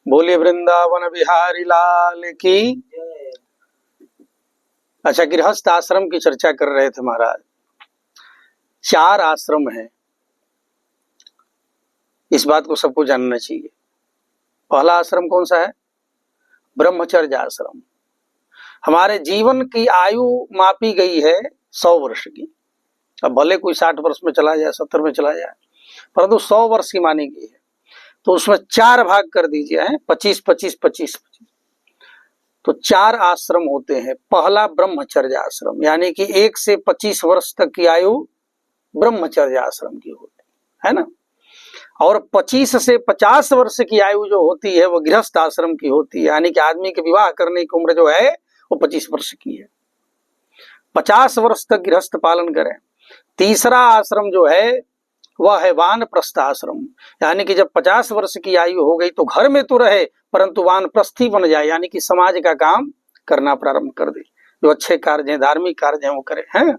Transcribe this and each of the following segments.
बोलिए वृंदावन बिहारी लाल की। अच्छा, गृहस्थ आश्रम की चर्चा कर रहे थे महाराज। 4 आश्रम हैं, इस बात को सबको जानना चाहिए। पहला आश्रम कौन सा है? ब्रह्मचर्य आश्रम। हमारे जीवन की आयु मापी गई है 100 वर्ष की। अब भले कोई 60 वर्ष में चला जाए, 70 में चला जाए, परंतु 100 वर्ष की मानी गई है। तो उसमें 4 भाग कर दीजिए हैं, 25 25 25 25। तो 4 आश्रम होते हैं। पहला ब्रह्मचर्य आश्रम, यानी कि 1 से 25 वर्ष तक की आयु ब्रह्मचर्य आश्रम की होती है ना। और 25 से 50 वर्ष की आयु जो होती है वो गृहस्थ आश्रम की होती है, यानी कि आदमी के विवाह करने की उम्र जो है वो 25 वर्ष की है। 50 वर्ष तक गृहस्थ पालन करें। तीसरा आश्रम जो है वह है वानप्रस्थ आश्रम, यानी कि जब 50 वर्ष की आयु हो गई तो घर में तो रहे परंतु वानप्रस्थी बन जाए, यानी कि समाज का काम करना प्रारंभ कर दे, जो अच्छे कार्य हैं, धार्मिक कार्य हैं वो करे हैं।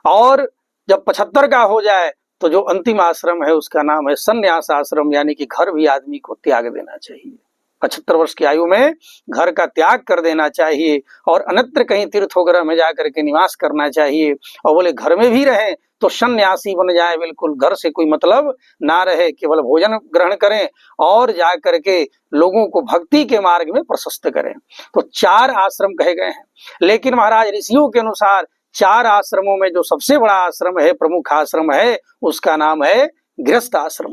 और जब 75 का हो जाए तो जो अंतिम आश्रम है उसका नाम है संन्यास आश्रम, यानी कि घर भी आदमी को त्याग देना चाहिए। 75 वर्ष की आयु में घर का त्याग कर देना चाहिए और अन्यत्र कहीं तीर्थ वगैरह में जाकर के निवास करना चाहिए। और बोले घर में भी रहे तो सन्यासी बन जाए, बिल्कुल घर से कोई मतलब ना रहे, केवल भोजन ग्रहण करें और जा करके लोगों को भक्ति के मार्ग में प्रशस्त करें। तो 4 आश्रम कहे गए हैं। लेकिन महाराज ऋषियों के अनुसार 4 आश्रमों में जो सबसे बड़ा आश्रम है, प्रमुख आश्रम है, उसका नाम है गृहस्थ आश्रम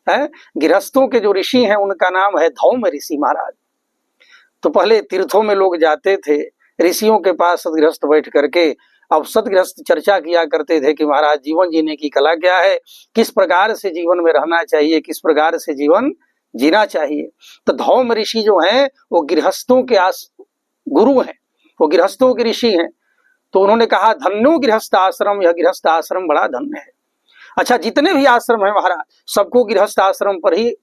है। गृहस्थों के जो ऋषि हैं उनका नाम है धौम ऋषि महाराज। तो पहले तीर्थों में लोग जाते थे, ऋषियों के पास सदगृहस्थ बैठ करके अब सदगृहस्थ चर्चा किया करते थे कि महाराज जीवन जीने की कला क्या है, किस प्रकार से जीवन में रहना चाहिए, किस प्रकार से जीवन जीना चाहिए। तो धौम ऋषि जो हैं वो गृहस्थों के गुरु हैं, वो गृहस्थों के ऋषि हैं। तो उन्होंने कहा धन्यो गृहस्थ आश्रम, यह गृहस्थ आश्रम बड़ा धन्य है। अच्छा, जितने भी आश्रम है महाराज सबको गृहस्थ आश्रम पर ही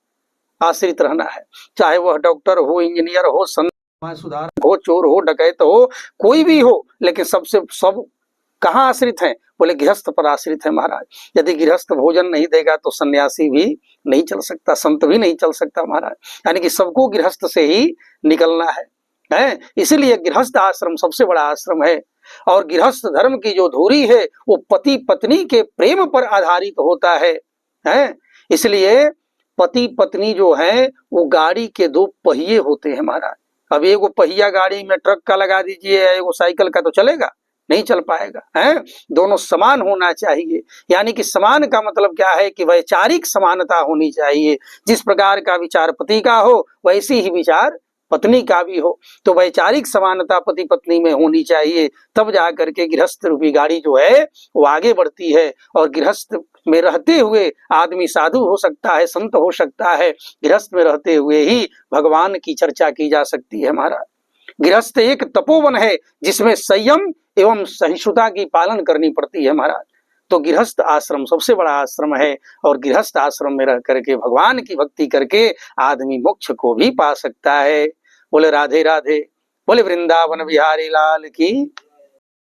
आश्रित रहना है, चाहे वह डॉक्टर हो, इंजीनियर हो, समाज सुधारक हो, चोर हो, डकैत हो, कोई भी हो, लेकिन सब कहाँ आश्रित हैं? बोले गृहस्थ पर आश्रित है महाराज। यदि गृहस्थ भोजन नहीं देगा तो सन्यासी भी नहीं चल सकता, संत भी नहीं चल सकता महाराज। यानी कि सबको गृहस्थ से ही निकलना है। इसीलिए गृहस्थ आश्रम सबसे बड़ा आश्रम है। और गृहस्थ धर्म की जो धुरी है वो पति पत्नी के प्रेम पर आधारित होता है। इसलिए पति पत्नी जो है वो गाड़ी के 2 पहिए होते हैं महाराज। अब एगो पहिया गाड़ी में ट्रक का लगा दीजिए, एगो साइकिल का, तो चलेगा नहीं, चल पाएगा है। दोनों समान होना चाहिए। यानी कि समान का मतलब क्या है कि वैचारिक समानता होनी चाहिए। जिस प्रकार का विचार पति का हो वैसी ही विचार पत्नी का भी हो। तो वैचारिक समानता पति पत्नी में होनी चाहिए, तब जाकर के गृहस्थ रूपी गाड़ी जो है वो आगे बढ़ती है। और गृहस्थ में रहते हुए आदमी साधु हो सकता है, संत हो सकता है। गृहस्थ में रहते हुए ही भगवान की चर्चा की जा सकती है महाराज। गृहस्थ एक तपोवन है जिसमें संयम एवं सहिष्णुता की पालन करनी पड़ती है महाराज। तो गृहस्थ आश्रम सबसे बड़ा आश्रम है और गृहस्थ आश्रम में रह करके भगवान की भक्ति करके आदमी मोक्ष को भी पा सकता है। बोले राधे राधे, बोले वृंदावन बिहारी लाल की।